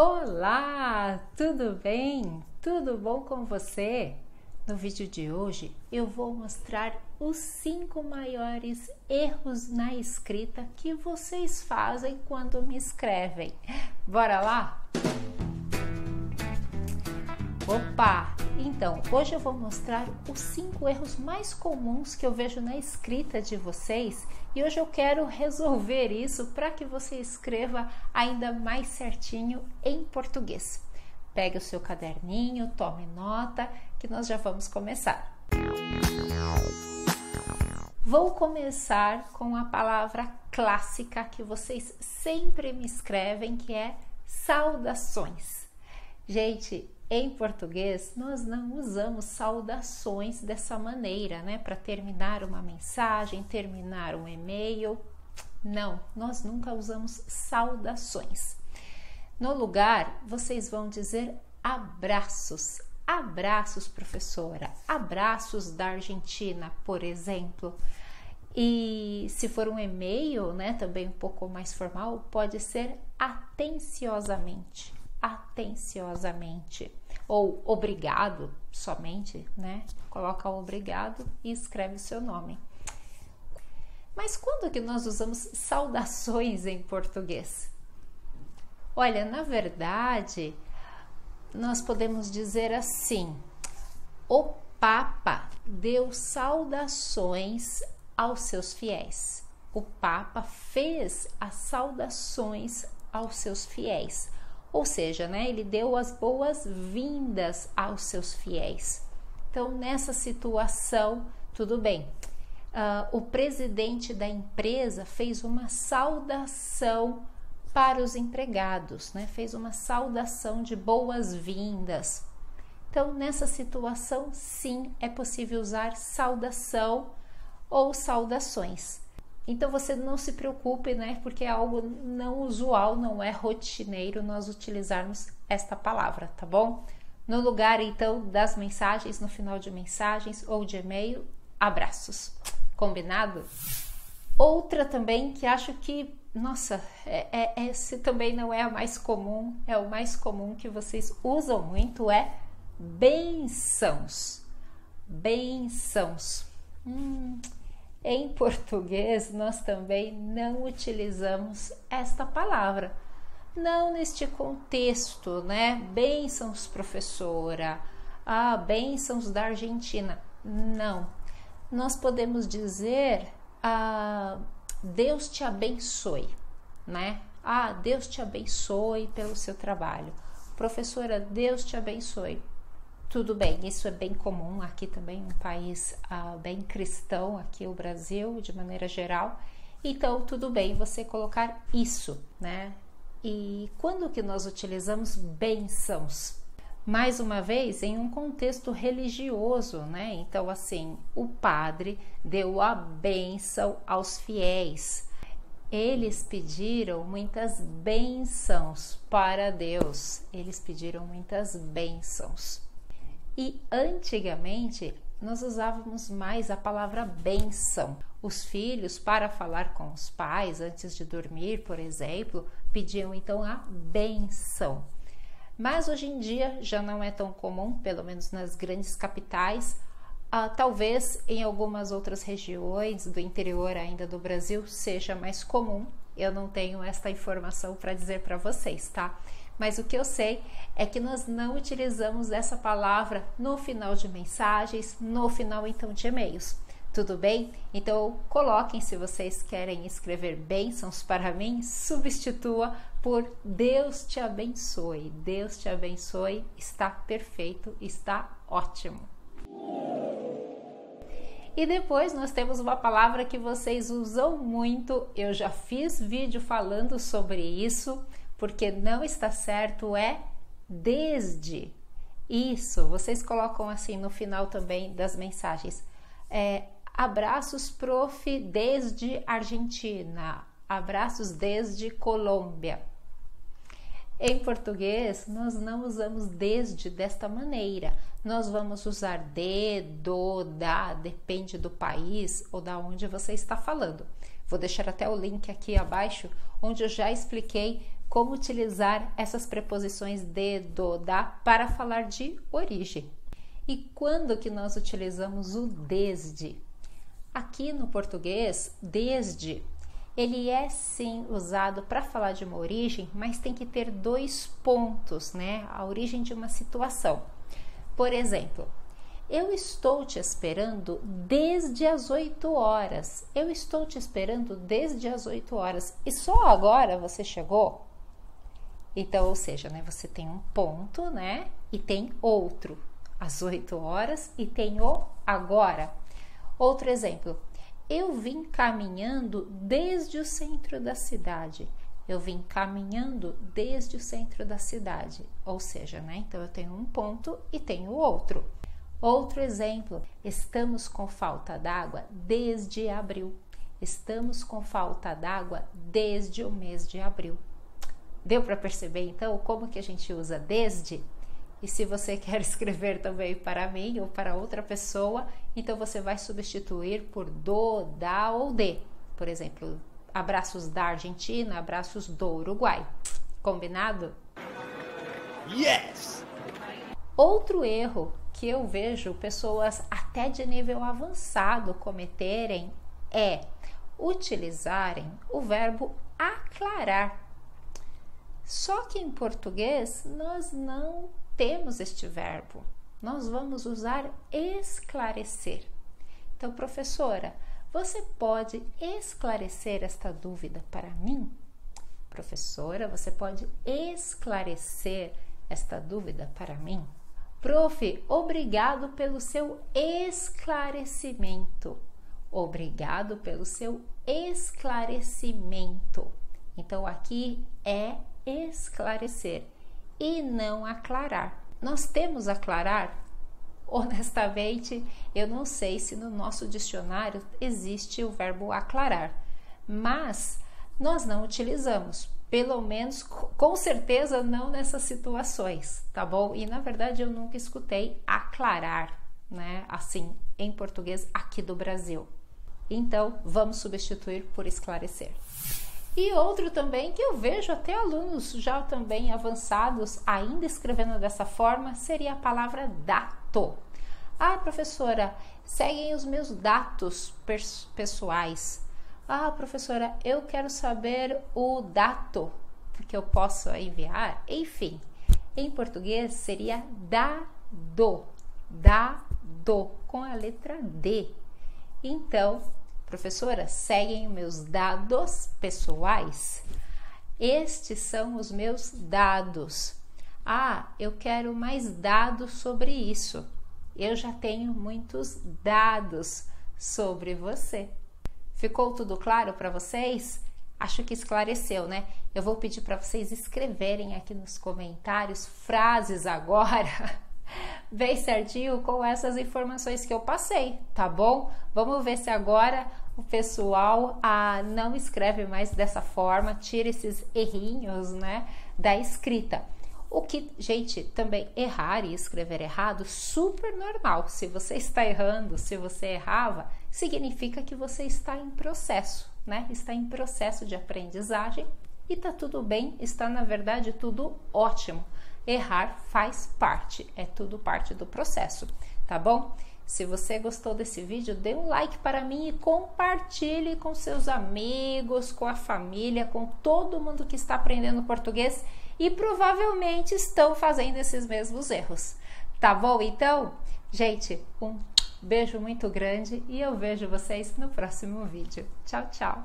Olá, tudo bem? Tudo bom com você? No vídeo de hoje eu vou mostrar os 5 maiores erros na escrita que vocês fazem quando me escrevem. Bora lá? Opa! Então, hoje eu vou mostrar os 5 erros mais comuns que eu vejo na escrita de vocês e hoje eu quero resolver isso para que você escreva ainda mais certinho em português. Pegue o seu caderninho, tome nota, que nós já vamos começar. Vou começar com a palavra clássica que vocês sempre me escrevem, que é saudações. Gente, em português, nós não usamos saudações dessa maneira, né? Para terminar uma mensagem, terminar um e-mail. Não, nós nunca usamos saudações. No lugar, vocês vão dizer abraços. Abraços, professora. Abraços da Argentina, por exemplo. E se for um e-mail, né, também um pouco mais formal, pode ser atenciosamente. Atenciosamente. Ou obrigado somente, né? Coloca o obrigado e escreve o seu nome. Mas quando que nós usamos saudações em português? Olha, na verdade, nós podemos dizer assim: o Papa deu saudações aos seus fiéis. O Papa fez as saudações aos seus fiéis. Ou seja, né, ele deu as boas-vindas aos seus fiéis. Então, nessa situação, tudo bem. O presidente da empresa fez uma saudação para os empregados, né? Fez uma saudação de boas-vindas. Então, nessa situação, sim, é possível usar saudação ou saudações. Então, você não se preocupe, né? Porque é algo não usual, não é rotineiro nós utilizarmos esta palavra, tá bom? No lugar, então, das mensagens, no final de mensagens ou de e-mail, abraços. Combinado? Outra também que acho que, nossa, esse também não é a mais comum, é o mais comum que vocês usam muito, é bênçãos. Bênçãos. Em português, nós também não utilizamos esta palavra. Não neste contexto, né? Bênçãos, professora. Bênçãos da Argentina. Não. Nós podemos dizer Deus te abençoe, né? Deus te abençoe pelo seu trabalho. Professora, Deus te abençoe. Tudo bem, isso é bem comum aqui também, um país bem cristão, aqui o Brasil, de maneira geral. Então, tudo bem você colocar isso, né? E quando que nós utilizamos bênçãos? Mais uma vez, em um contexto religioso, né? Então, assim, o padre deu a bênção aos fiéis. Eles pediram muitas bênçãos para Deus. Eles pediram muitas bênçãos. E antigamente nós usávamos mais a palavra bênção. Os filhos, para falar com os pais antes de dormir, por exemplo, pediam então a bênção. Mas hoje em dia já não é tão comum, pelo menos nas grandes capitais. Talvez em algumas outras regiões do interior ainda do Brasil seja mais comum. Eu não tenho esta informação para dizer para vocês, tá? Mas o que eu sei é que nós não utilizamos essa palavra no final de mensagens, no final então de e-mails. Tudo bem? Então coloquem, se vocês querem escrever bênçãos para mim, substitua por Deus te abençoe. Deus te abençoe, está perfeito, está ótimo. E depois nós temos uma palavra que vocês usam muito, eu já fiz vídeo falando sobre isso, porque não está certo, é desde. Isso, vocês colocam assim no final também das mensagens. Abraços, prof, desde Argentina. Abraços desde Colômbia. Em português, nós não usamos desde desta maneira. Nós vamos usar de, do, da, depende do país ou da onde você está falando. Vou deixar até o link aqui abaixo, onde eu já expliquei como utilizar essas preposições de, do, da para falar de origem. E quando que nós utilizamos o desde? Aqui no português, desde, ele é sim usado para falar de uma origem, mas tem que ter dois pontos, né? A origem de uma situação. Por exemplo, eu estou te esperando desde as 8 horas. Eu estou te esperando desde as 8 horas. E só agora você chegou? Então, ou seja, né, você tem um ponto, né? E tem outro, às 8 horas, e tem o agora. Outro exemplo, eu vim caminhando desde o centro da cidade. Eu vim caminhando desde o centro da cidade. Ou seja, né? Então eu tenho um ponto e tenho outro. Outro exemplo, estamos com falta d'água desde abril. Estamos com falta d'água desde o mês de abril. Deu para perceber então como que a gente usa desde? E se você quer escrever também para mim ou para outra pessoa, então você vai substituir por do, da ou de. Por exemplo, abraços da Argentina, abraços do Uruguai. Combinado? Yes! Outro erro que eu vejo pessoas até de nível avançado cometerem é utilizarem o verbo aclarar. Só que em português nós não temos este verbo. Nós vamos usar esclarecer. Então, professora, você pode esclarecer esta dúvida para mim? Professora, você pode esclarecer esta dúvida para mim? Prof, obrigado pelo seu esclarecimento. Obrigado pelo seu esclarecimento. Então, aqui é esclarecer e não aclarar. Nós temos aclarar? Honestamente, eu não sei se no nosso dicionário existe o verbo aclarar, mas nós não utilizamos, pelo menos com certeza não nessas situações, tá bom? E na verdade eu nunca escutei aclarar, né? Assim, em português aqui do Brasil. Então, vamos substituir por esclarecer. E outro também que eu vejo até alunos já também avançados ainda escrevendo dessa forma seria a palavra dato. Ah, professora, seguem os meus dados pessoais. Ah, professora, eu quero saber o dato que eu posso enviar. Enfim, em português seria dado, com a letra D. Então, professora, seguem os meus dados pessoais? Estes são os meus dados. Ah, eu quero mais dados sobre isso. Eu já tenho muitos dados sobre você. Ficou tudo claro para vocês? Acho que esclareceu, né? Eu vou pedir para vocês escreverem aqui nos comentários frases agora bem certinho com essas informações que eu passei, tá bom? Vamos ver se agora o pessoal não escreve mais dessa forma, tira esses errinhos, né, da escrita. O que, gente, também errar e escrever errado, super normal. Se você está errando, se você errava, significa que você está em processo, né? Está em processo de aprendizagem e tá tudo bem, está na verdade tudo ótimo. Errar faz parte, é tudo parte do processo, tá bom? Se você gostou desse vídeo, dê um like para mim e compartilhe com seus amigos, com a família, com todo mundo que está aprendendo português e provavelmente estão fazendo esses mesmos erros, tá bom? Então, gente, um beijo muito grande e eu vejo vocês no próximo vídeo. Tchau, tchau!